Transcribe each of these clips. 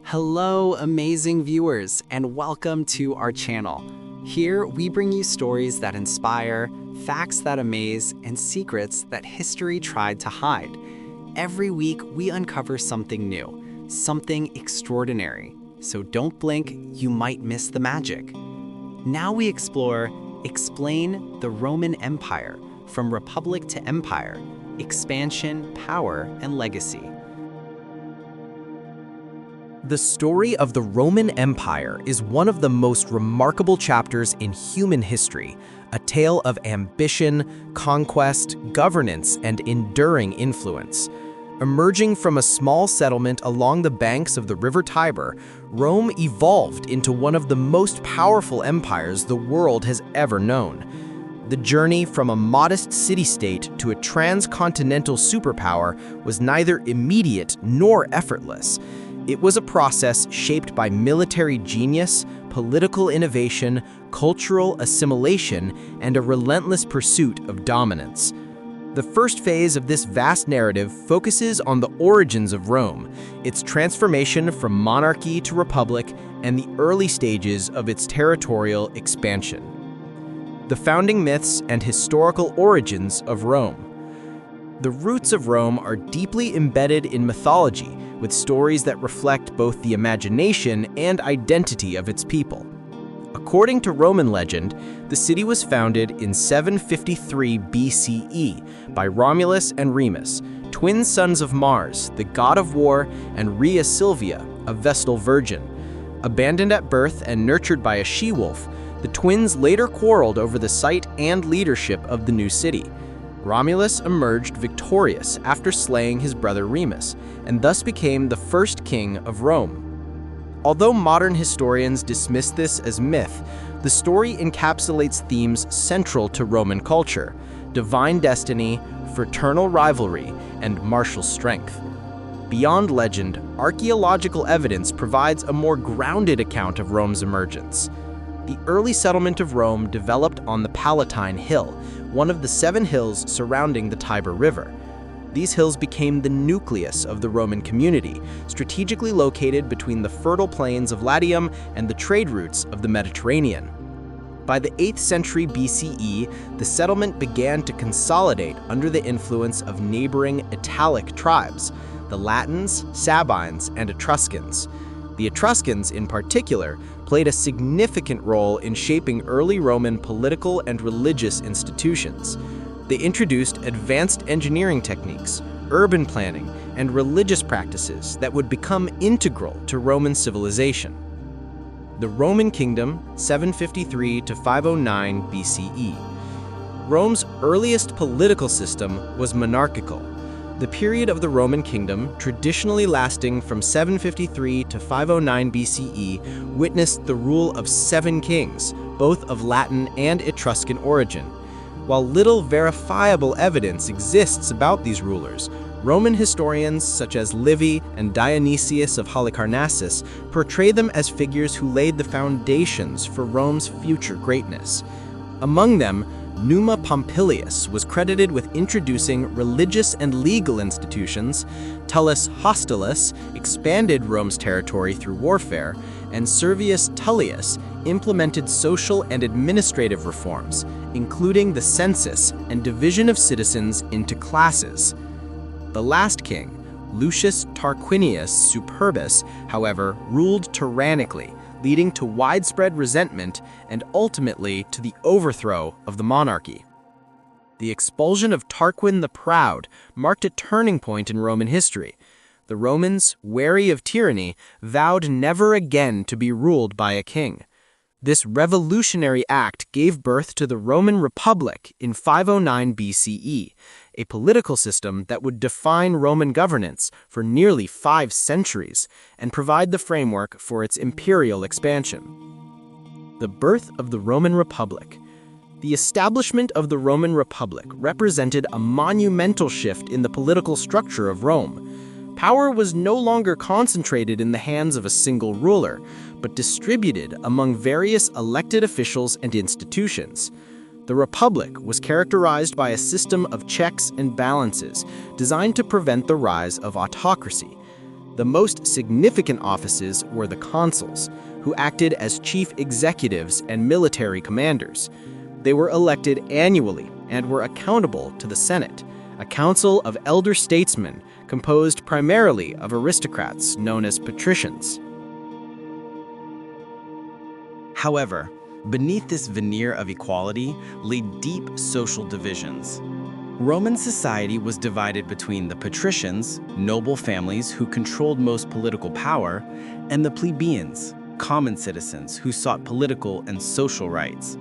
Hello, amazing viewers, and welcome to our channel. Here, we bring you stories that inspire, facts that amaze, and secrets that history tried to hide. Every week, we uncover something new, something extraordinary. So don't blink, you might miss the magic. Now we explain the Roman Empire, from republic to empire, expansion, power, and legacy. The story of the Roman Empire is one of the most remarkable chapters in human history, a tale of ambition, conquest, governance, and enduring influence. Emerging from a small settlement along the banks of the River Tiber, Rome evolved into one of the most powerful empires the world has ever known. The journey from a modest city-state to a transcontinental superpower was neither immediate nor effortless. It was a process shaped by military genius, political innovation, cultural assimilation, and a relentless pursuit of dominance. The first phase of this vast narrative focuses on the origins of Rome, its transformation from monarchy to republic, and the early stages of its territorial expansion. The founding myths and historical origins of Rome. The roots of Rome are deeply embedded in mythology, with stories that reflect both the imagination and identity of its people. According to Roman legend, the city was founded in 753 BCE by Romulus and Remus, twin sons of Mars, the god of war, and Rhea Silvia, a Vestal virgin. Abandoned at birth and nurtured by a she-wolf, the twins later quarreled over the site and leadership of the new city. Romulus emerged victorious after slaying his brother Remus, and thus became the first king of Rome. Although modern historians dismiss this as myth, the story encapsulates themes central to Roman culture: divine destiny, fraternal rivalry, and martial strength. Beyond legend, archaeological evidence provides a more grounded account of Rome's emergence. The early settlement of Rome developed on the Palatine Hill, one of the 7 hills surrounding the Tiber River. These hills became the nucleus of the Roman community, strategically located between the fertile plains of Latium and the trade routes of the Mediterranean. By the 8th century BCE, the settlement began to consolidate under the influence of neighboring Italic tribes, the Latins, Sabines, and Etruscans. The Etruscans, in particular, played a significant role in shaping early Roman political and religious institutions. They introduced advanced engineering techniques, urban planning, and religious practices that would become integral to Roman civilization. The Roman Kingdom, 753 to 509 BCE. Rome's earliest political system was monarchical. The period of the Roman kingdom, traditionally lasting from 753 to 509 BCE, witnessed the rule of 7 kings, both of Latin and Etruscan origin. While little verifiable evidence exists about these rulers, Roman historians such as Livy and Dionysius of Halicarnassus portray them as figures who laid the foundations for Rome's future greatness. Among them, Numa Pompilius was credited with introducing religious and legal institutions, Tullus Hostilius expanded Rome's territory through warfare, and Servius Tullius implemented social and administrative reforms, including the census and division of citizens into classes. The last king, Lucius Tarquinius Superbus, however, ruled tyrannically, leading to widespread resentment and ultimately to the overthrow of the monarchy. The expulsion of Tarquin the Proud marked a turning point in Roman history. The Romans, wary of tyranny, vowed never again to be ruled by a king. This revolutionary act gave birth to the Roman Republic in 509 BCE, a political system that would define Roman governance for nearly 5 centuries and provide the framework for its imperial expansion. The birth of the Roman Republic. The establishment of the Roman Republic represented a monumental shift in the political structure of Rome. Power was no longer concentrated in the hands of a single ruler, but distributed among various elected officials and institutions. The Republic was characterized by a system of checks and balances designed to prevent the rise of autocracy. The most significant offices were the consuls, who acted as chief executives and military commanders. They were elected annually and were accountable to the Senate, a council of elder statesmen composed primarily of aristocrats known as Patricians. However, beneath this veneer of equality lay deep social divisions. Roman society was divided between the Patricians, noble families who controlled most political power, and the Plebeians, common citizens who sought political and social rights.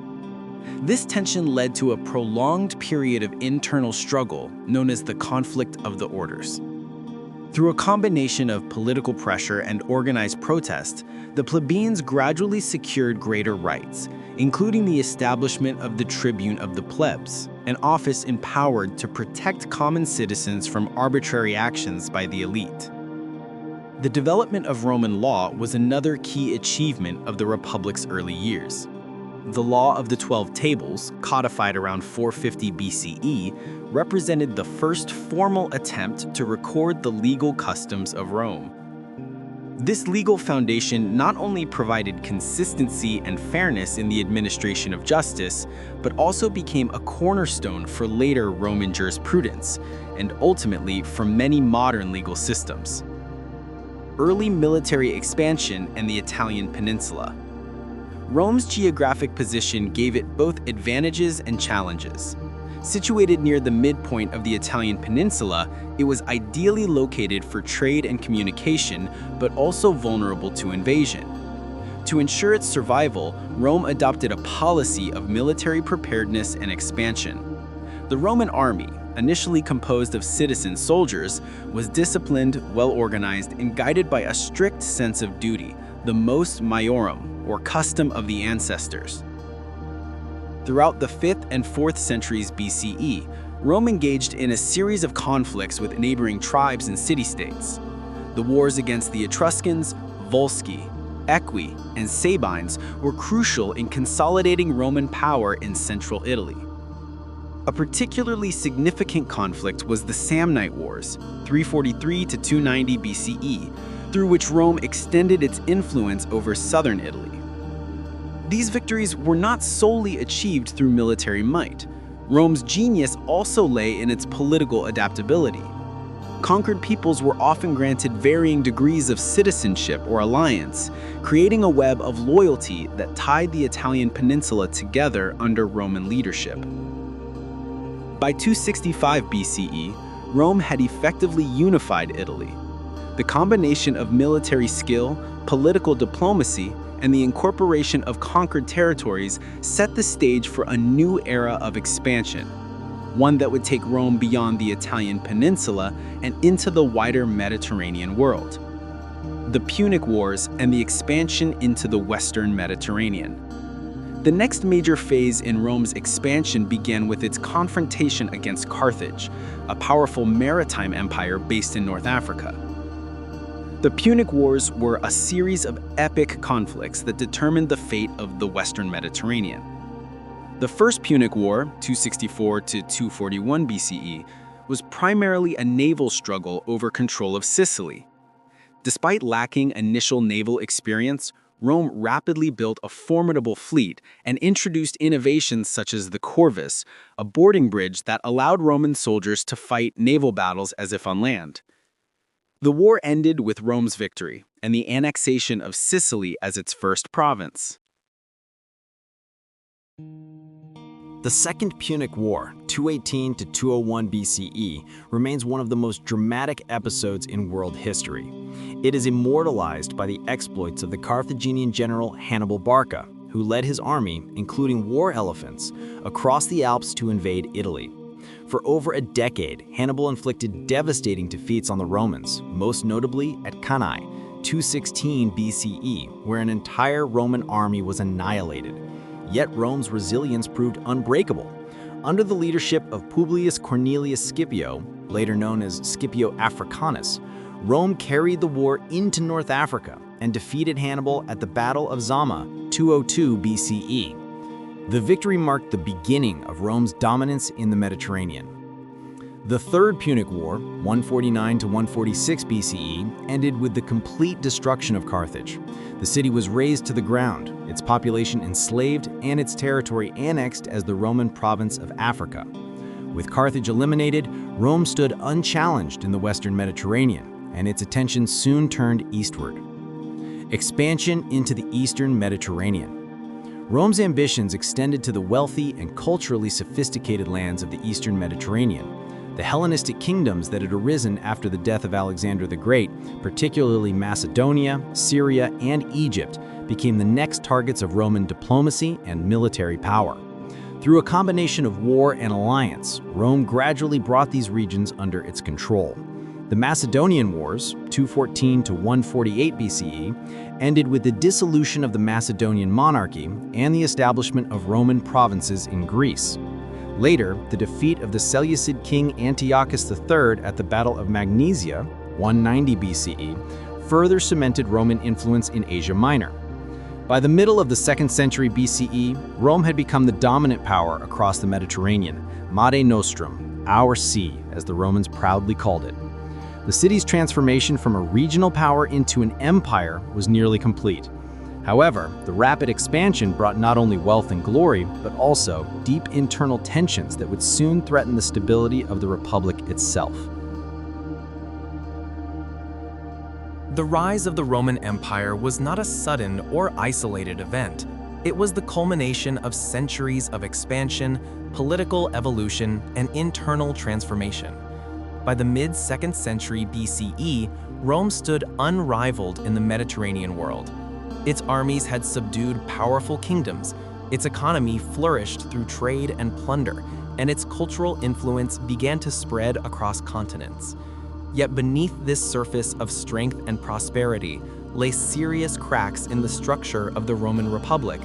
This tension led to a prolonged period of internal struggle known as the conflict of the orders. Through a combination of political pressure and organized protest, the plebeians gradually secured greater rights, including the establishment of the tribune of the plebs, an office empowered to protect common citizens from arbitrary actions by the elite. The development of Roman law was another key achievement of the Republic's early years. The Law of the 12 Tables, codified around 450 BCE, represented the first formal attempt to record the legal customs of Rome. This legal foundation not only provided consistency and fairness in the administration of justice, but also became a cornerstone for later Roman jurisprudence, and ultimately for many modern legal systems. Early military expansion and the Italian peninsula. Rome's geographic position gave it both advantages and challenges. Situated near the midpoint of the Italian peninsula, it was ideally located for trade and communication, but also vulnerable to invasion. To ensure its survival, Rome adopted a policy of military preparedness and expansion. The Roman army, initially composed of citizen soldiers, was disciplined, well-organized, and guided by a strict sense of duty, the mos maiorum, or custom of the ancestors. Throughout the 5th and 4th centuries BCE, Rome engaged in a series of conflicts with neighboring tribes and city-states. The wars against the Etruscans, Volsci, Equi, and Sabines were crucial in consolidating Roman power in central Italy. A particularly significant conflict was the Samnite Wars, 343 to 290 BCE, through which Rome extended its influence over southern Italy. These victories were not solely achieved through military might. Rome's genius also lay in its political adaptability. Conquered peoples were often granted varying degrees of citizenship or alliance, creating a web of loyalty that tied the Italian peninsula together under Roman leadership. By 265 BCE, Rome had effectively unified Italy. The combination of military skill, political diplomacy, and the incorporation of conquered territories set the stage for a new era of expansion, one that would take Rome beyond the Italian peninsula and into the wider Mediterranean world. The Punic Wars and the expansion into the Western Mediterranean. The next major phase in Rome's expansion began with its confrontation against Carthage, a powerful maritime empire based in North Africa. The Punic Wars were a series of epic conflicts that determined the fate of the Western Mediterranean. The First Punic War, 264 to 241 BCE, was primarily a naval struggle over control of Sicily. Despite lacking initial naval experience, Rome rapidly built a formidable fleet and introduced innovations such as the corvus, a boarding bridge that allowed Roman soldiers to fight naval battles as if on land. The war ended with Rome's victory and the annexation of Sicily as its first province. The Second Punic War, 218 to 201 BCE, remains one of the most dramatic episodes in world history. It is immortalized by the exploits of the Carthaginian general Hannibal Barca, who led his army, including war elephants, across the Alps to invade Italy. For over a decade, Hannibal inflicted devastating defeats on the Romans, most notably at Cannae, 216 BCE, where an entire Roman army was annihilated. Yet Rome's resilience proved unbreakable. Under the leadership of Publius Cornelius Scipio, later known as Scipio Africanus, Rome carried the war into North Africa and defeated Hannibal at the Battle of Zama, 202 BCE. The victory marked the beginning of Rome's dominance in the Mediterranean. The Third Punic War, 149 to 146 BCE, ended with the complete destruction of Carthage. The city was razed to the ground, its population enslaved, and its territory annexed as the Roman province of Africa. With Carthage eliminated, Rome stood unchallenged in the Western Mediterranean, and its attention soon turned eastward. Expansion into the Eastern Mediterranean. Rome's ambitions extended to the wealthy and culturally sophisticated lands of the Eastern Mediterranean. The Hellenistic kingdoms that had arisen after the death of Alexander the Great, particularly Macedonia, Syria, and Egypt, became the next targets of Roman diplomacy and military power. Through a combination of war and alliance, Rome gradually brought these regions under its control. The Macedonian Wars, 214 to 148 BCE, ended with the dissolution of the Macedonian monarchy and the establishment of Roman provinces in Greece. Later, the defeat of the Seleucid king Antiochus III at the Battle of Magnesia, 190 BCE, further cemented Roman influence in Asia Minor. By the middle of the 2nd century BCE, Rome had become the dominant power across the Mediterranean, Mare Nostrum, our sea, as the Romans proudly called it. The city's transformation from a regional power into an empire was nearly complete. However, the rapid expansion brought not only wealth and glory, but also deep internal tensions that would soon threaten the stability of the Republic itself. The rise of the Roman Empire was not a sudden or isolated event. It was the culmination of centuries of expansion, political evolution, and internal transformation. By the mid-2nd century BCE, Rome stood unrivaled in the Mediterranean world. Its armies had subdued powerful kingdoms, its economy flourished through trade and plunder, and its cultural influence began to spread across continents. Yet beneath this surface of strength and prosperity lay serious cracks in the structure of the Roman Republic.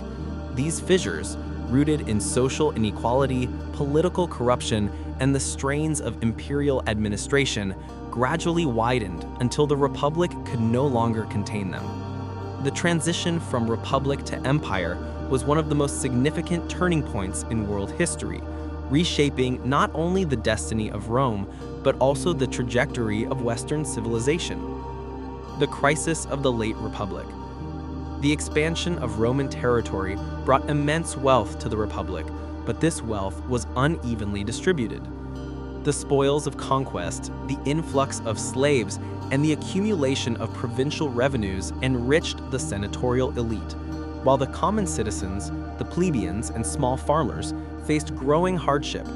These fissures, rooted in social inequality, political corruption, and the strains of imperial administration, gradually widened until the Republic could no longer contain them. The transition from republic to empire was one of the most significant turning points in world history, reshaping not only the destiny of Rome, but also the trajectory of Western civilization. The crisis of the late Republic. The expansion of Roman territory brought immense wealth to the Republic, but this wealth was unevenly distributed. The spoils of conquest, the influx of slaves, and the accumulation of provincial revenues enriched the senatorial elite, while the common citizens, the plebeians and small farmers, faced growing hardship.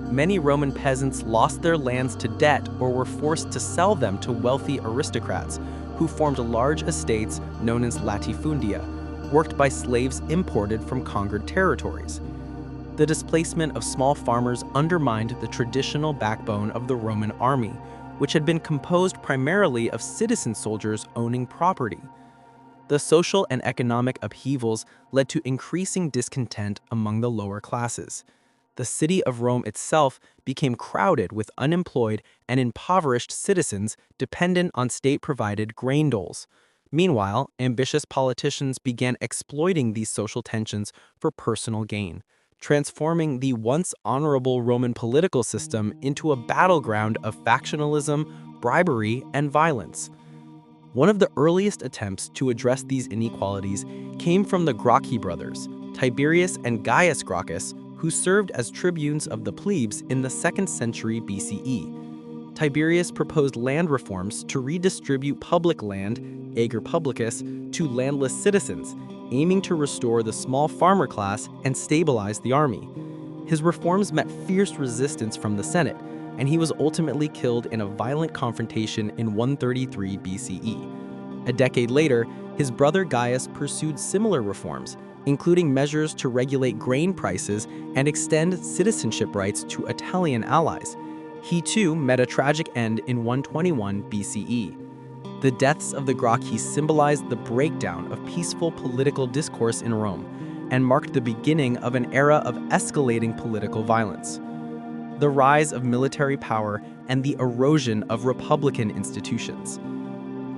Many Roman peasants lost their lands to debt or were forced to sell them to wealthy aristocrats, who formed large estates known as latifundia, worked by slaves imported from conquered territories. The displacement of small farmers undermined the traditional backbone of the Roman army, which had been composed primarily of citizen soldiers owning property. The social and economic upheavals led to increasing discontent among the lower classes. The city of Rome itself became crowded with unemployed and impoverished citizens dependent on state-provided grain doles. Meanwhile, ambitious politicians began exploiting these social tensions for personal gain, transforming the once honorable Roman political system into a battleground of factionalism, bribery, and violence. One of the earliest attempts to address these inequalities came from the Gracchi brothers, Tiberius and Gaius Gracchus, who served as tribunes of the plebes in the 2nd century BCE. Tiberius proposed land reforms to redistribute public land, ager publicus, to landless citizens, aiming to restore the small farmer class and stabilize the army. His reforms met fierce resistance from the Senate, and he was ultimately killed in a violent confrontation in 133 BCE. A decade later, his brother Gaius pursued similar reforms, including measures to regulate grain prices and extend citizenship rights to Italian allies. He too met a tragic end in 121 BCE. The deaths of the Gracchi symbolized the breakdown of peaceful political discourse in Rome and marked the beginning of an era of escalating political violence. The rise of military power and the erosion of republican institutions.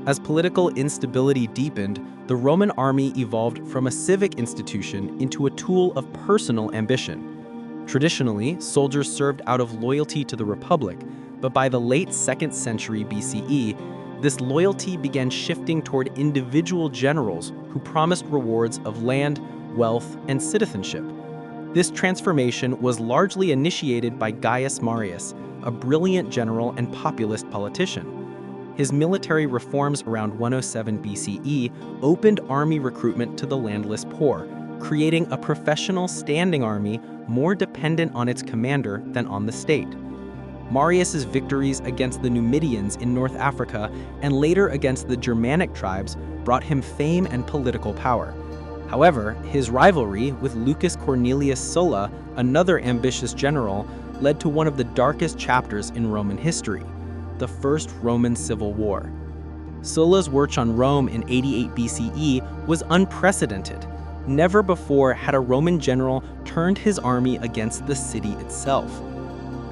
As political instability deepened, the Roman army evolved from a civic institution into a tool of personal ambition. Traditionally, soldiers served out of loyalty to the Republic, but by the late 2nd century BCE, this loyalty began shifting toward individual generals who promised rewards of land, wealth, and citizenship. This transformation was largely initiated by Gaius Marius, a brilliant general and populist politician. His military reforms around 107 BCE opened army recruitment to the landless poor, creating a professional standing army more dependent on its commander than on the state. Marius's victories against the Numidians in North Africa and later against the Germanic tribes brought him fame and political power. However, his rivalry with Lucius Cornelius Sulla, another ambitious general, led to one of the darkest chapters in Roman history, the First Roman Civil War. Sulla's march on Rome in 88 BCE was unprecedented. Never before had a Roman general turned his army against the city itself.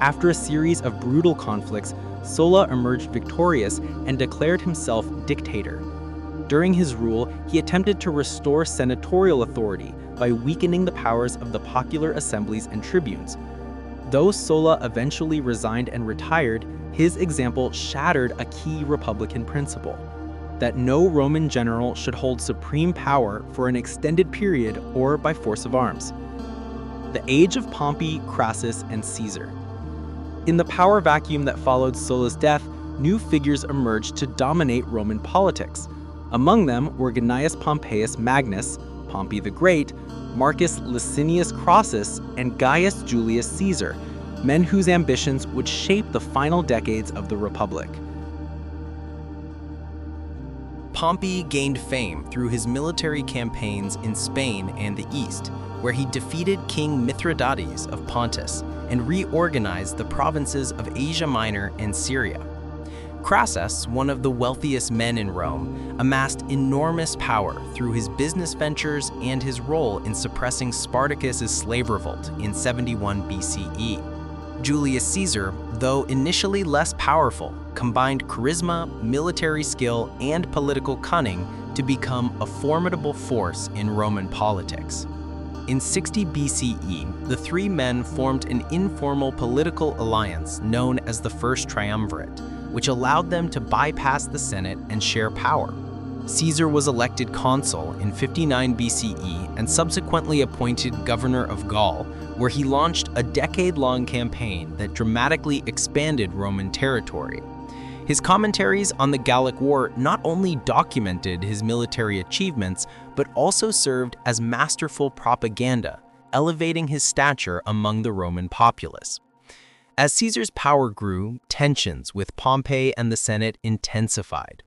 After a series of brutal conflicts, Sulla emerged victorious and declared himself dictator. During his rule, he attempted to restore senatorial authority by weakening the powers of the popular assemblies and tribunes. Though Sulla eventually resigned and retired, his example shattered a key Republican principle: that no Roman general should hold supreme power for an extended period or by force of arms. The age of Pompey, Crassus, and Caesar. In the power vacuum that followed Sulla's death, new figures emerged to dominate Roman politics. Among them were Gnaeus Pompeius Magnus, Pompey the Great, Marcus Licinius Crassus, and Gaius Julius Caesar, men whose ambitions would shape the final decades of the Republic. Pompey gained fame through his military campaigns in Spain and the East, where he defeated King Mithridates of Pontus and reorganized the provinces of Asia Minor and Syria. Crassus, one of the wealthiest men in Rome, amassed enormous power through his business ventures and his role in suppressing Spartacus's slave revolt in 71 BCE. Julius Caesar, though initially less powerful, combined charisma, military skill, and political cunning to become a formidable force in Roman politics. In 60 BCE, the three men formed an informal political alliance known as the First Triumvirate, which allowed them to bypass the Senate and share power. Caesar was elected consul in 59 BCE and subsequently appointed governor of Gaul, where he launched a decade-long campaign that dramatically expanded Roman territory. His commentaries on the Gallic War not only documented his military achievements, but also served as masterful propaganda, elevating his stature among the Roman populace. As Caesar's power grew, tensions with Pompey and the Senate intensified.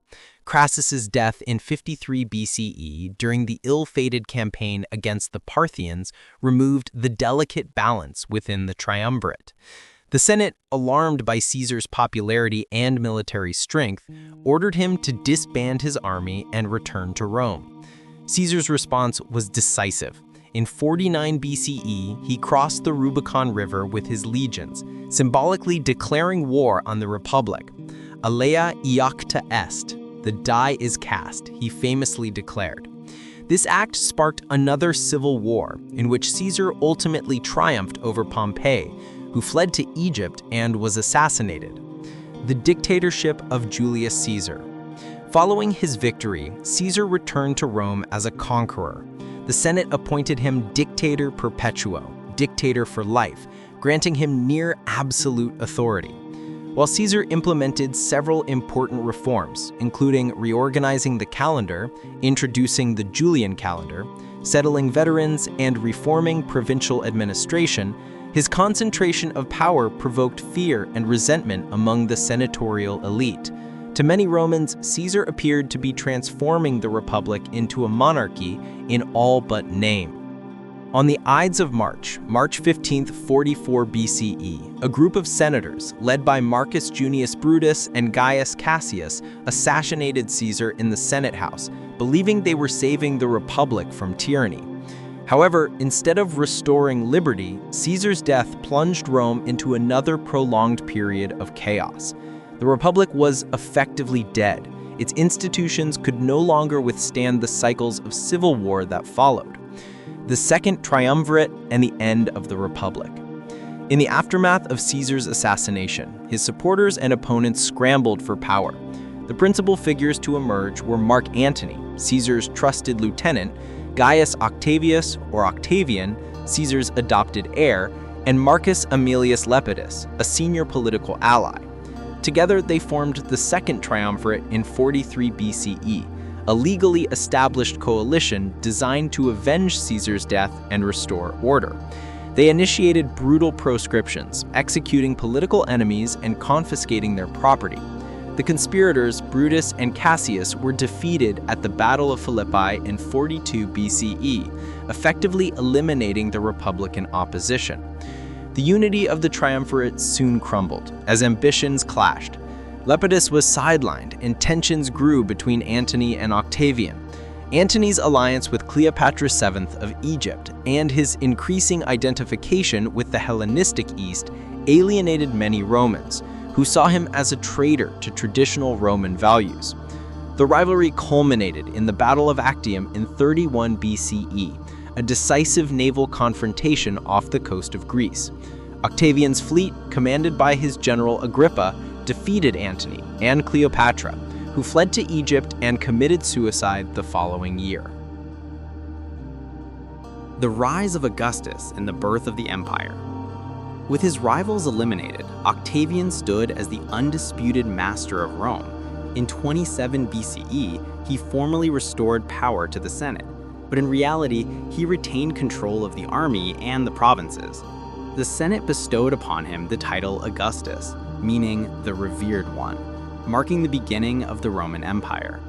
Crassus's death in 53 BCE during the ill-fated campaign against the Parthians removed the delicate balance within the triumvirate. The Senate, alarmed by Caesar's popularity and military strength, ordered him to disband his army and return to Rome. Caesar's response was decisive. In 49 BCE, he crossed the Rubicon River with his legions, symbolically declaring war on the Republic. Alea iacta est, the die is cast, he famously declared. This act sparked another civil war, in which Caesar ultimately triumphed over Pompey, who fled to Egypt and was assassinated. The dictatorship of Julius Caesar. Following his victory, Caesar returned to Rome as a conqueror. The Senate appointed him Dictator Perpetuo, dictator for life, granting him near absolute authority. While Caesar implemented several important reforms, including reorganizing the calendar, introducing the Julian calendar, settling veterans, and reforming provincial administration, his concentration of power provoked fear and resentment among the senatorial elite. To many Romans, Caesar appeared to be transforming the Republic into a monarchy in all but name. On the Ides of March, March 15, 44 BCE, a group of senators, led by Marcus Junius Brutus and Gaius Cassius, assassinated Caesar in the Senate House, believing they were saving the Republic from tyranny. However, instead of restoring liberty, Caesar's death plunged Rome into another prolonged period of chaos. The Republic was effectively dead. Its institutions could no longer withstand the cycles of civil war that followed. The Second Triumvirate and the end of the Republic. In the aftermath of Caesar's assassination, his supporters and opponents scrambled for power. The principal figures to emerge were Mark Antony, Caesar's trusted lieutenant, Gaius Octavius, or Octavian, Caesar's adopted heir, and Marcus Aemilius Lepidus, a senior political ally. Together, they formed the Second Triumvirate in 43 BCE, a legally established coalition designed to avenge Caesar's death and restore order. They initiated brutal proscriptions, executing political enemies and confiscating their property. The conspirators, Brutus and Cassius, were defeated at the Battle of Philippi in 42 BCE, effectively eliminating the Republican opposition. The unity of the triumvirate soon crumbled, as ambitions clashed. Lepidus was sidelined, and tensions grew between Antony and Octavian. Antony's alliance with Cleopatra VII of Egypt and his increasing identification with the Hellenistic East alienated many Romans, who saw him as a traitor to traditional Roman values. The rivalry culminated in the Battle of Actium in 31 BCE, a decisive naval confrontation off the coast of Greece. Octavian's fleet, commanded by his general Agrippa, defeated Antony and Cleopatra, who fled to Egypt and committed suicide the following year. The rise of Augustus and the birth of the empire. With his rivals eliminated, Octavian stood as the undisputed master of Rome. In 27 BCE, he formally restored power to the Senate, but in reality, he retained control of the army and the provinces. The Senate bestowed upon him the title Augustus, meaning the revered one, marking the beginning of the Roman Empire.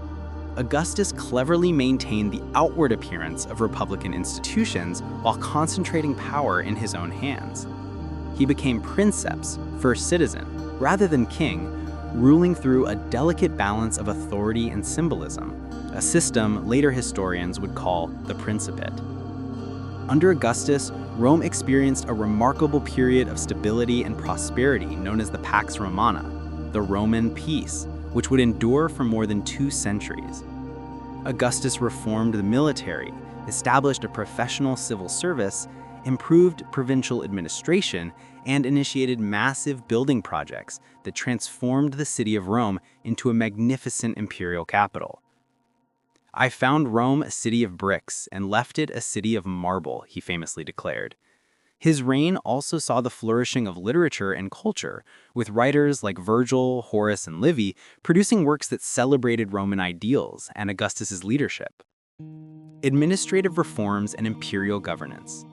Augustus cleverly maintained the outward appearance of republican institutions while concentrating power in his own hands. He became princeps, first citizen, rather than king, ruling through a delicate balance of authority and symbolism, a system later historians would call the Principate. Under Augustus, Rome experienced a remarkable period of stability and prosperity known as the Pax Romana, the Roman peace, which would endure for more than 2 centuries. Augustus reformed the military, established a professional civil service, improved provincial administration, and initiated massive building projects that transformed the city of Rome into a magnificent imperial capital. "I found Rome a city of bricks and left it a city of marble," he famously declared. His reign also saw the flourishing of literature and culture, with writers like Virgil, Horace, and Livy producing works that celebrated Roman ideals and Augustus's leadership. Administrative reforms and imperial governance.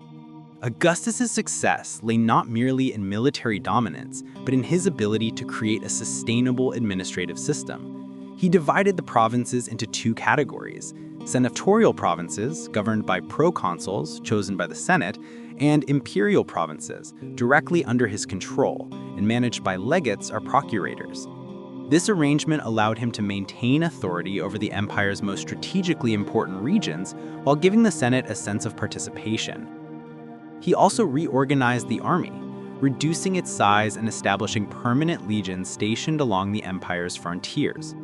Augustus's success lay not merely in military dominance, but in his ability to create a sustainable administrative system. He divided the provinces into 2 categories: senatorial provinces, governed by proconsuls chosen by the Senate, and imperial provinces, directly under his control, and managed by legates or procurators. This arrangement allowed him to maintain authority over the empire's most strategically important regions while giving the Senate a sense of participation. He also reorganized the army, reducing its size and establishing permanent legions stationed along the empire's frontiers.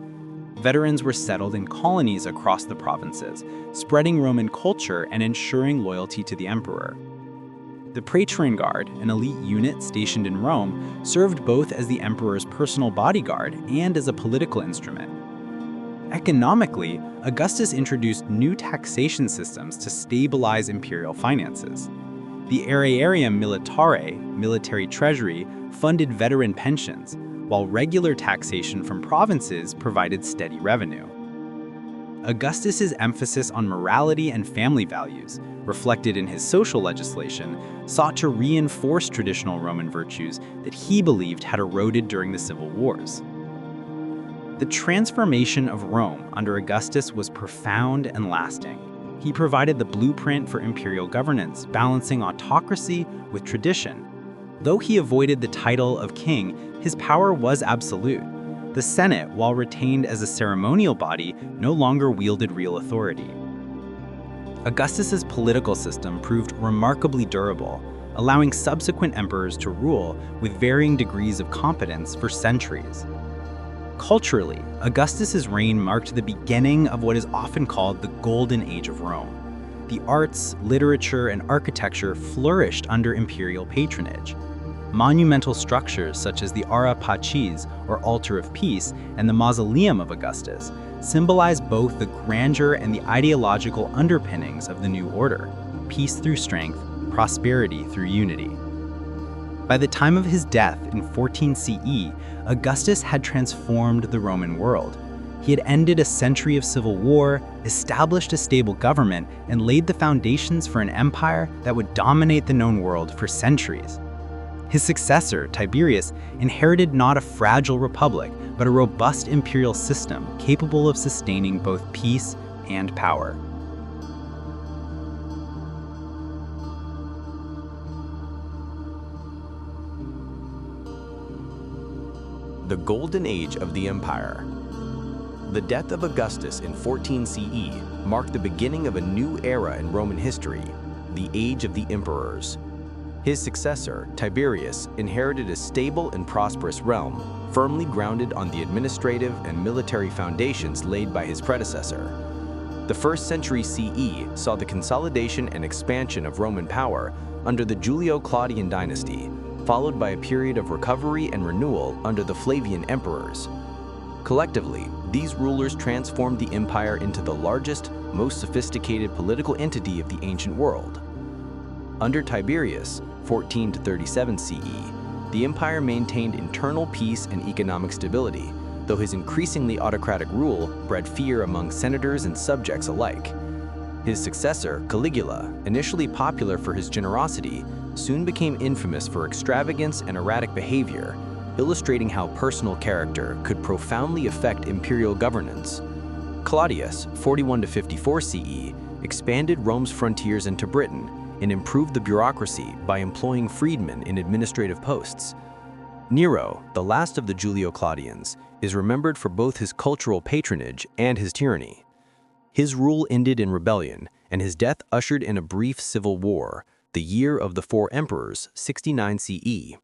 Veterans were settled in colonies across the provinces, spreading Roman culture and ensuring loyalty to the emperor. The Praetorian Guard, an elite unit stationed in Rome, served both as the emperor's personal bodyguard and as a political instrument. Economically, Augustus introduced new taxation systems to stabilize imperial finances. The aerarium militare, military treasury, funded veteran pensions, while regular taxation from provinces provided steady revenue. Augustus's emphasis on morality and family values, reflected in his social legislation, sought to reinforce traditional Roman virtues that he believed had eroded during the civil wars. The transformation of Rome under Augustus was profound and lasting. He provided the blueprint for imperial governance, balancing autocracy with tradition. Though he avoided the title of king, his power was absolute. The Senate, while retained as a ceremonial body, no longer wielded real authority. Augustus's political system proved remarkably durable, allowing subsequent emperors to rule with varying degrees of competence for centuries. Culturally, Augustus's reign marked the beginning of what is often called the Golden Age of Rome. The arts, literature, and architecture flourished under imperial patronage. Monumental structures such as the Ara Pacis, or Altar of Peace, and the Mausoleum of Augustus symbolize both the grandeur and the ideological underpinnings of the new order: peace through strength, prosperity through unity. By the time of his death in 14 CE, Augustus had transformed the Roman world. He had ended a century of civil war, established a stable government, and laid the foundations for an empire that would dominate the known world for centuries. His successor, Tiberius, inherited not a fragile republic, but a robust imperial system capable of sustaining both peace and power. The Golden Age of the Empire. The death of Augustus in 14 CE marked the beginning of a new era in Roman history, the Age of the Emperors. His successor, Tiberius, inherited a stable and prosperous realm, firmly grounded on the administrative and military foundations laid by his predecessor. The 1st century CE saw the consolidation and expansion of Roman power under the Julio-Claudian dynasty, followed by a period of recovery and renewal under the Flavian emperors. Collectively, these rulers transformed the empire into the largest, most sophisticated political entity of the ancient world. Under Tiberius, 14 to 37 CE, the empire maintained internal peace and economic stability, though his increasingly autocratic rule bred fear among senators and subjects alike. His successor, Caligula, initially popular for his generosity, soon became infamous for extravagance and erratic behavior, illustrating how personal character could profoundly affect imperial governance. Claudius, 41 to 54 CE, expanded Rome's frontiers into Britain and improved the bureaucracy by employing freedmen in administrative posts. Nero, the last of the Julio-Claudians, is remembered for both his cultural patronage and his tyranny. His rule ended in rebellion, and his death ushered in a brief civil war, the year of the 4 emperors, 69 CE.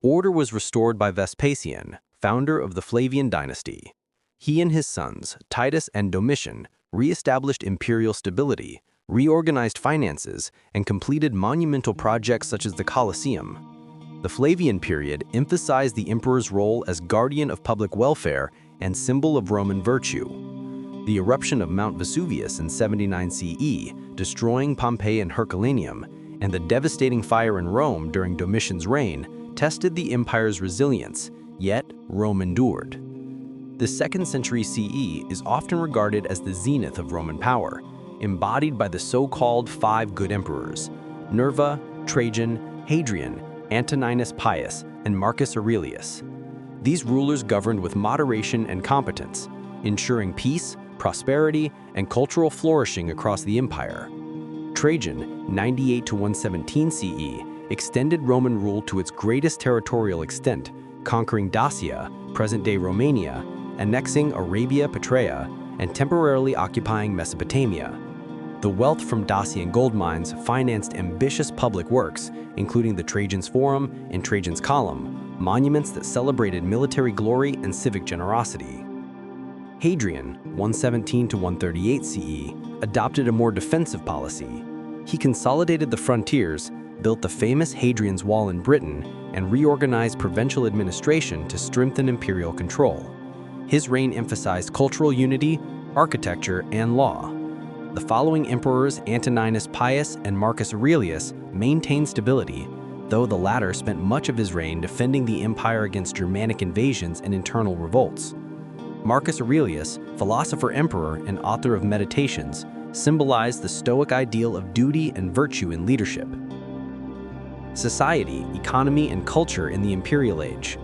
Order was restored by Vespasian, founder of the Flavian dynasty. He and his sons, Titus and Domitian, re-established imperial stability, reorganized finances, and completed monumental projects such as the Colosseum. The Flavian period emphasized the emperor's role as guardian of public welfare and symbol of Roman virtue. The eruption of Mount Vesuvius in 79 CE, destroying Pompeii and Herculaneum, and the devastating fire in Rome during Domitian's reign tested the empire's resilience, yet Rome endured. The 2nd century CE is often regarded as the zenith of Roman power, embodied by the so-called 5 good emperors: Nerva, Trajan, Hadrian, Antoninus Pius, and Marcus Aurelius. These rulers governed with moderation and competence, ensuring peace, prosperity, and cultural flourishing across the empire. Trajan, 98 to 117 CE, extended Roman rule to its greatest territorial extent, conquering Dacia, present-day Romania, annexing Arabia Petraea, and temporarily occupying Mesopotamia. The wealth from Dacian gold mines financed ambitious public works, including the Trajan's Forum and Trajan's Column, monuments that celebrated military glory and civic generosity. Hadrian, 117 to 138 CE, adopted a more defensive policy. He consolidated the frontiers, built the famous Hadrian's Wall in Britain, and reorganized provincial administration to strengthen imperial control. His reign emphasized cultural unity, architecture, and law. The following emperors, Antoninus Pius and Marcus Aurelius, maintained stability, though the latter spent much of his reign defending the empire against Germanic invasions and internal revolts. Marcus Aurelius, philosopher-emperor and author of Meditations, symbolized the Stoic ideal of duty and virtue in leadership. Society, economy, and culture in the imperial age.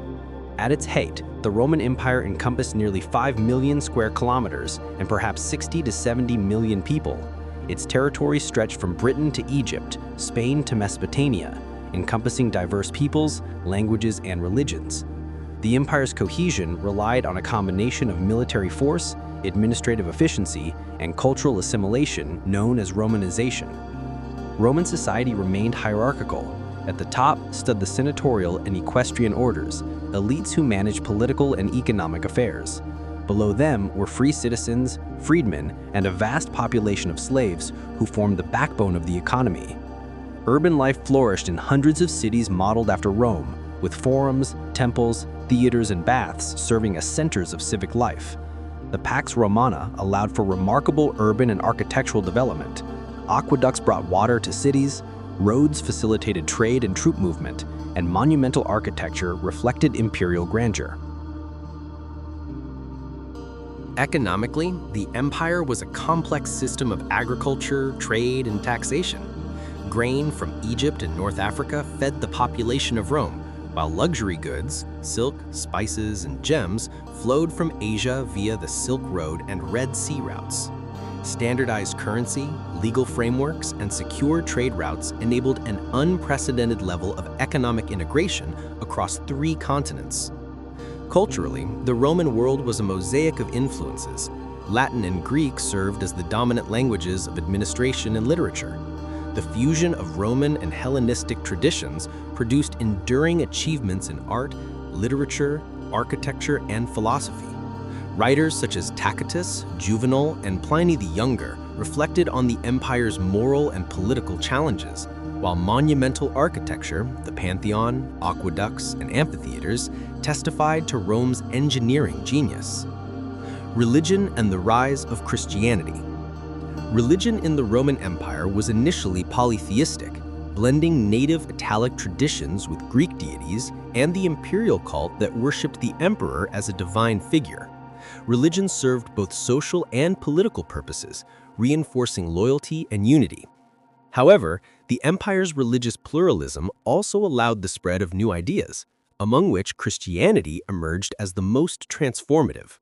At its height, the Roman Empire encompassed nearly 5 million square kilometers and perhaps 60 to 70 million people. Its territory stretched from Britain to Egypt, Spain to Mesopotamia, encompassing diverse peoples, languages, and religions. The empire's cohesion relied on a combination of military force, administrative efficiency, and cultural assimilation known as Romanization. Roman society remained hierarchical. At the top stood the senatorial and equestrian orders, elites who managed political and economic affairs. Below them were free citizens, freedmen, and a vast population of slaves who formed the backbone of the economy. Urban life flourished in hundreds of cities modeled after Rome, with forums, temples, theaters, and baths serving as centers of civic life. The Pax Romana allowed for remarkable urban and architectural development. Aqueducts brought water to cities, roads facilitated trade and troop movement, and monumental architecture reflected imperial grandeur. Economically, the empire was a complex system of agriculture, trade, and taxation. Grain from Egypt and North Africa fed the population of Rome, while luxury goods, silk, spices, and gems flowed from Asia via the Silk Road and Red Sea routes. Standardized currency, legal frameworks, and secure trade routes enabled an unprecedented level of economic integration across 3 continents. Culturally, the Roman world was a mosaic of influences. Latin and Greek served as the dominant languages of administration and literature. The fusion of Roman and Hellenistic traditions produced enduring achievements in art, literature, architecture, and philosophy. Writers such as Tacitus, Juvenal, and Pliny the Younger reflected on the empire's moral and political challenges, while monumental architecture, the Pantheon, aqueducts, and amphitheaters, testified to Rome's engineering genius. Religion and the rise of Christianity. Religion in the Roman Empire was initially polytheistic, blending native Italic traditions with Greek deities and the imperial cult that worshipped the emperor as a divine figure. Religion served both social and political purposes, reinforcing loyalty and unity. However, the empire's religious pluralism also allowed the spread of new ideas, among which Christianity emerged as the most transformative.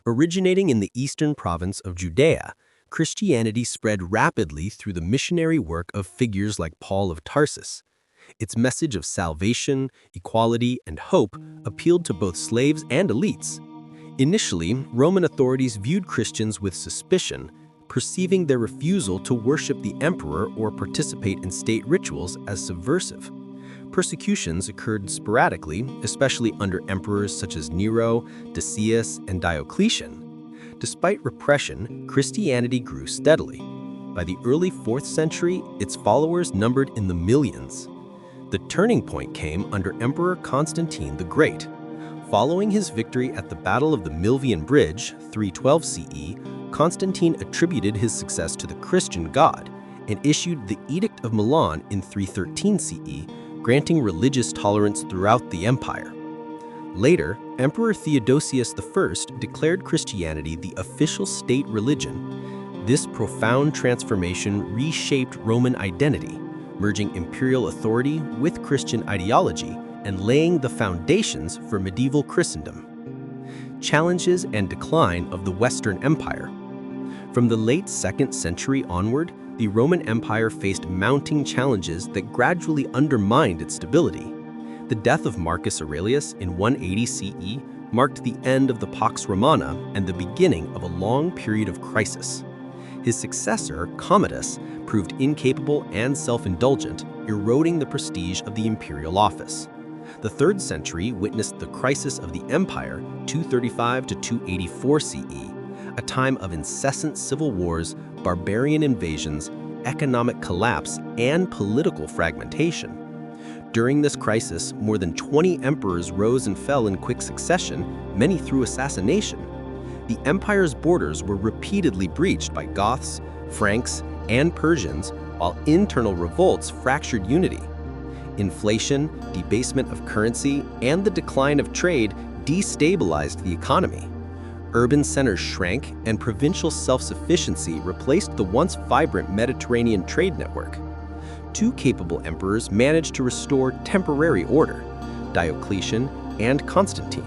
Originating in the eastern province of Judea, Christianity spread rapidly through the missionary work of figures like Paul of Tarsus. Its message of salvation, equality, and hope appealed to both slaves and elites. Initially, Roman authorities viewed Christians with suspicion, perceiving their refusal to worship the emperor or participate in state rituals as subversive. Persecutions occurred sporadically, especially under emperors such as Nero, Decius, and Diocletian. Despite repression, Christianity grew steadily. By the early 4th century, its followers numbered in the millions. The turning point came under Emperor Constantine the Great. Following his victory at the Battle of the Milvian Bridge, 312 CE, Constantine attributed his success to the Christian God and issued the Edict of Milan in 313 CE, granting religious tolerance throughout the empire. Later, Emperor Theodosius I declared Christianity the official state religion. This profound transformation reshaped Roman identity, merging imperial authority with Christian ideology and laying the foundations for medieval Christendom. Challenges and decline of the Western Empire. From the late 2nd century onward, the Roman Empire faced mounting challenges that gradually undermined its stability. The death of Marcus Aurelius in 180 CE marked the end of the Pax Romana and the beginning of a long period of crisis. His successor, Commodus, proved incapable and self-indulgent, eroding the prestige of the imperial office. The 3rd century witnessed the crisis of the empire, 235 to 284 CE, a time of incessant civil wars, barbarian invasions, economic collapse, and political fragmentation. During this crisis, more than 20 emperors rose and fell in quick succession, many through assassination. The empire's borders were repeatedly breached by Goths, Franks, and Persians, while internal revolts fractured unity. Inflation, debasement of currency, and the decline of trade destabilized the economy. Urban centers shrank, and provincial self-sufficiency replaced the once vibrant Mediterranean trade network. 2 capable emperors managed to restore temporary order, Diocletian and Constantine.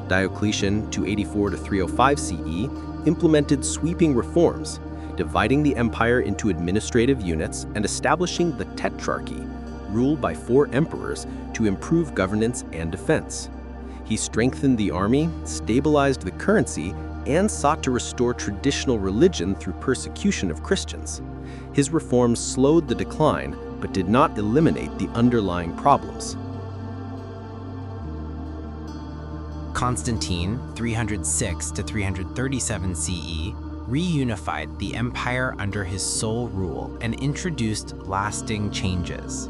Diocletian, 284 to 305 CE, implemented sweeping reforms, dividing the empire into administrative units and establishing the Tetrarchy, ruled by 4 emperors, to improve governance and defense. He strengthened the army, stabilized the currency, and sought to restore traditional religion through persecution of Christians. His reforms slowed the decline, but did not eliminate the underlying problems. Constantine, 306 to 337 CE, reunified the empire under his sole rule and introduced lasting changes.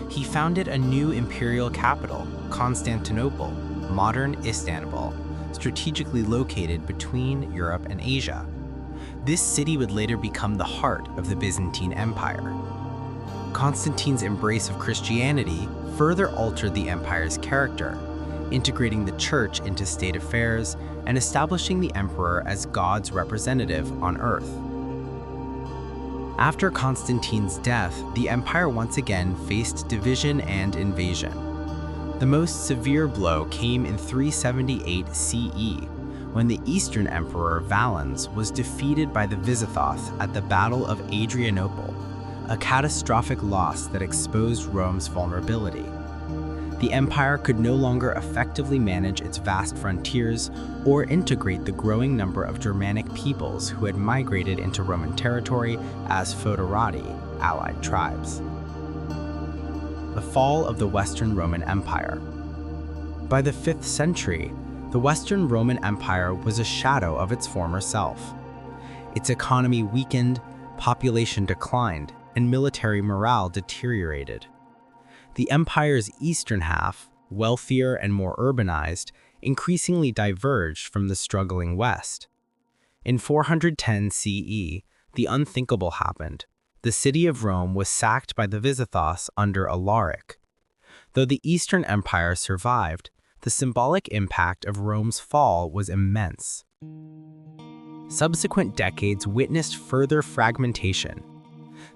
He founded a new imperial capital, Constantinople, modern Istanbul, strategically located between Europe and Asia. This city would later become the heart of the Byzantine Empire. Constantine's embrace of Christianity further altered the empire's character, integrating the church into state affairs and establishing the emperor as God's representative on earth. After Constantine's death, the empire once again faced division and invasion. The most severe blow came in 378 CE, when the Eastern Emperor Valens was defeated by the Visigoths at the Battle of Adrianople, a catastrophic loss that exposed Rome's vulnerability. The empire could no longer effectively manage its vast frontiers or integrate the growing number of Germanic peoples who had migrated into Roman territory as foederati, allied tribes. The fall of the Western Roman Empire. By the 5th century, the Western Roman Empire was a shadow of its former self. Its economy weakened, population declined, and military morale deteriorated. The empire's eastern half, wealthier and more urbanized, increasingly diverged from the struggling West. In 410 CE, the unthinkable happened. The city of Rome was sacked by the Visigoths under Alaric. Though the Eastern Empire survived, the symbolic impact of Rome's fall was immense. Subsequent decades witnessed further fragmentation.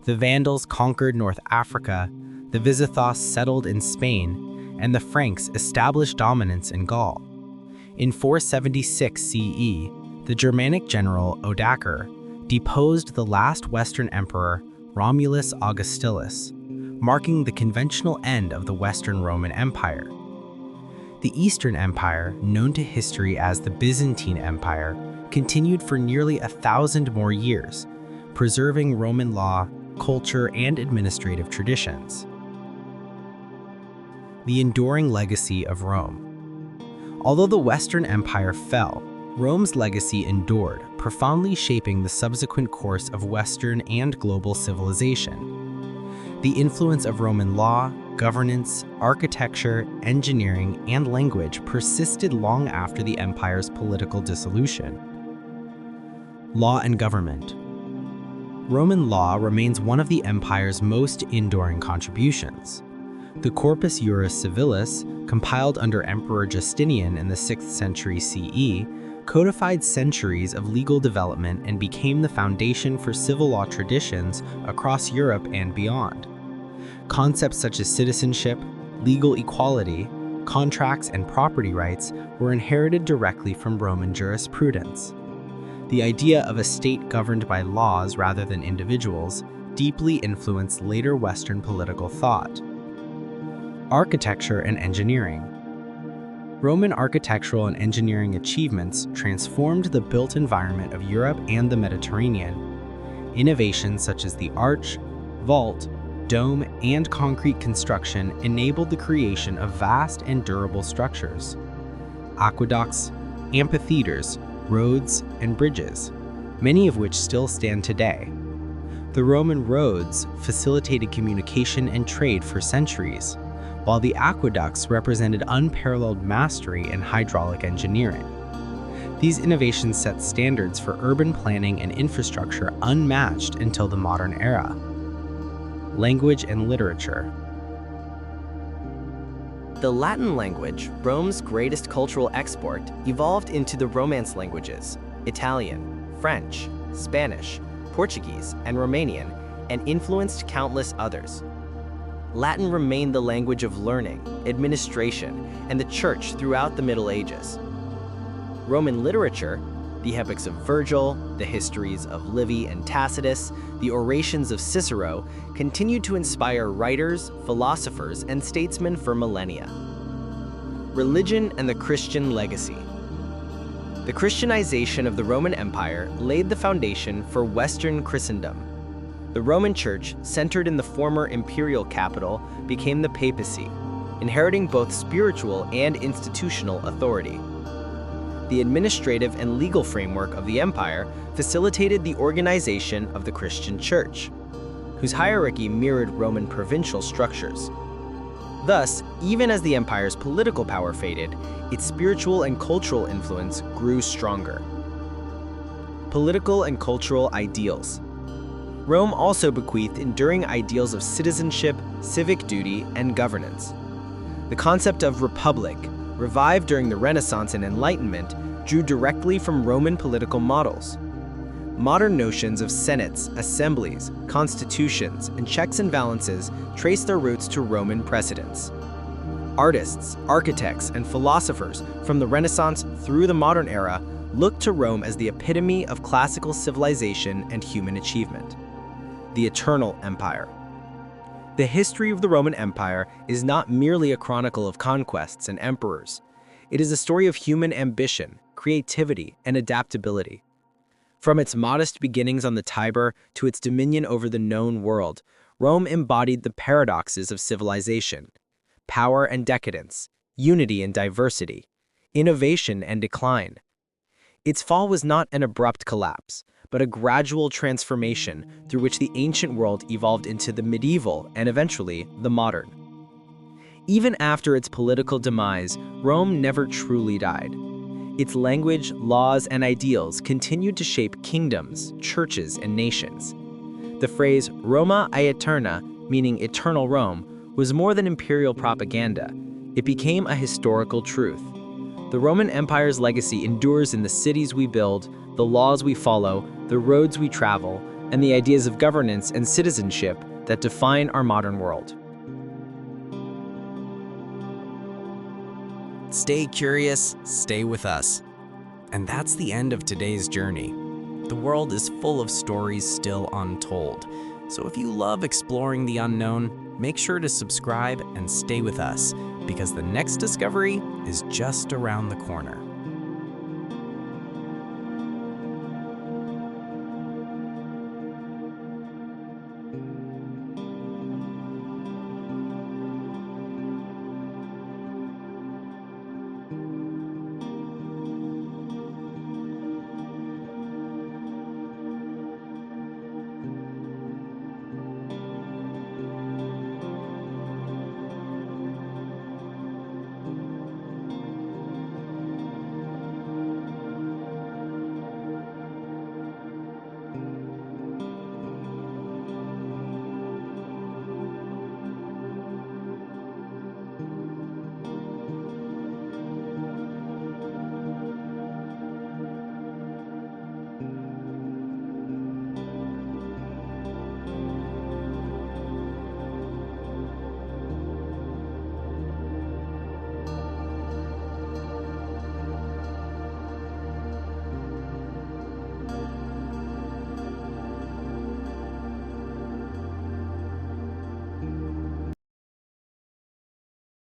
The Vandals conquered North Africa, the Visigoths settled in Spain, and the Franks established dominance in Gaul. In 476 CE, the Germanic general Odoacer deposed the last Western emperor, Romulus Augustulus, marking the conventional end of the Western Roman Empire. The Eastern Empire, known to history as the Byzantine Empire, continued for nearly 1,000 more years, preserving Roman law, culture, and administrative traditions. The enduring legacy of Rome. Although the Western Empire fell, Rome's legacy endured, profoundly shaping the subsequent course of Western and global civilization. The influence of Roman law, governance, architecture, engineering, and language persisted long after the empire's political dissolution. Law and government. Roman law remains one of the empire's most enduring contributions. The Corpus Juris Civilis, compiled under Emperor Justinian in the 6th century CE, codified centuries of legal development and became the foundation for civil law traditions across Europe and beyond. Concepts such as citizenship, legal equality, contracts, and property rights were inherited directly from Roman jurisprudence. The idea of a state governed by laws rather than individuals deeply influenced later Western political thought. Architecture and engineering. Roman architectural and engineering achievements transformed the built environment of Europe and the Mediterranean. Innovations such as the arch, vault, dome, and concrete construction enabled the creation of vast and durable structures. Aqueducts, amphitheaters, roads, and bridges, many of which still stand today. The Roman roads facilitated communication and trade for centuries, while the aqueducts represented unparalleled mastery in hydraulic engineering. These innovations set standards for urban planning and infrastructure unmatched until the modern era. Language and literature. The Latin language, Rome's greatest cultural export, evolved into the Romance languages, Italian, French, Spanish, Portuguese, and Romanian, and influenced countless others. Latin remained the language of learning, administration, and the church throughout the Middle Ages. Roman literature, the epics of Virgil, the histories of Livy and Tacitus, the orations of Cicero, continued to inspire writers, philosophers, and statesmen for millennia. Religion and the Christian legacy. The Christianization of the Roman Empire laid the foundation for Western Christendom. The Roman Church, centered in the former imperial capital, became the papacy, inheriting both spiritual and institutional authority. The administrative and legal framework of the empire facilitated the organization of the Christian Church, whose hierarchy mirrored Roman provincial structures. Thus, even as the empire's political power faded, its spiritual and cultural influence grew stronger. Political and cultural ideals. Rome also bequeathed enduring ideals of citizenship, civic duty, and governance. The concept of republic, revived during the Renaissance and Enlightenment, drew directly from Roman political models. Modern notions of senates, assemblies, constitutions, and checks and balances trace their roots to Roman precedents. Artists, architects, and philosophers from the Renaissance through the modern era looked to Rome as the epitome of classical civilization and human achievement. The Eternal Empire. The history of the Roman Empire is not merely a chronicle of conquests and emperors. It is a story of human ambition, creativity, and adaptability. From its modest beginnings on the Tiber to its dominion over the known world, Rome embodied the paradoxes of civilization: power and decadence, unity and diversity, innovation and decline. Its fall was not an abrupt collapse, but a gradual transformation through which the ancient world evolved into the medieval and eventually the modern. Even after its political demise, Rome never truly died. Its language, laws, and ideals continued to shape kingdoms, churches, and nations. The phrase Roma Aeterna, meaning eternal Rome, was more than imperial propaganda. It became a historical truth. The Roman Empire's legacy endures in the cities we build, the laws we follow, the roads we travel, and the ideas of governance and citizenship that define our modern world. Stay curious, stay with us. And that's the end of today's journey. The world is full of stories still untold. So if you love exploring the unknown, make sure to subscribe and stay with us, because the next discovery is just around the corner.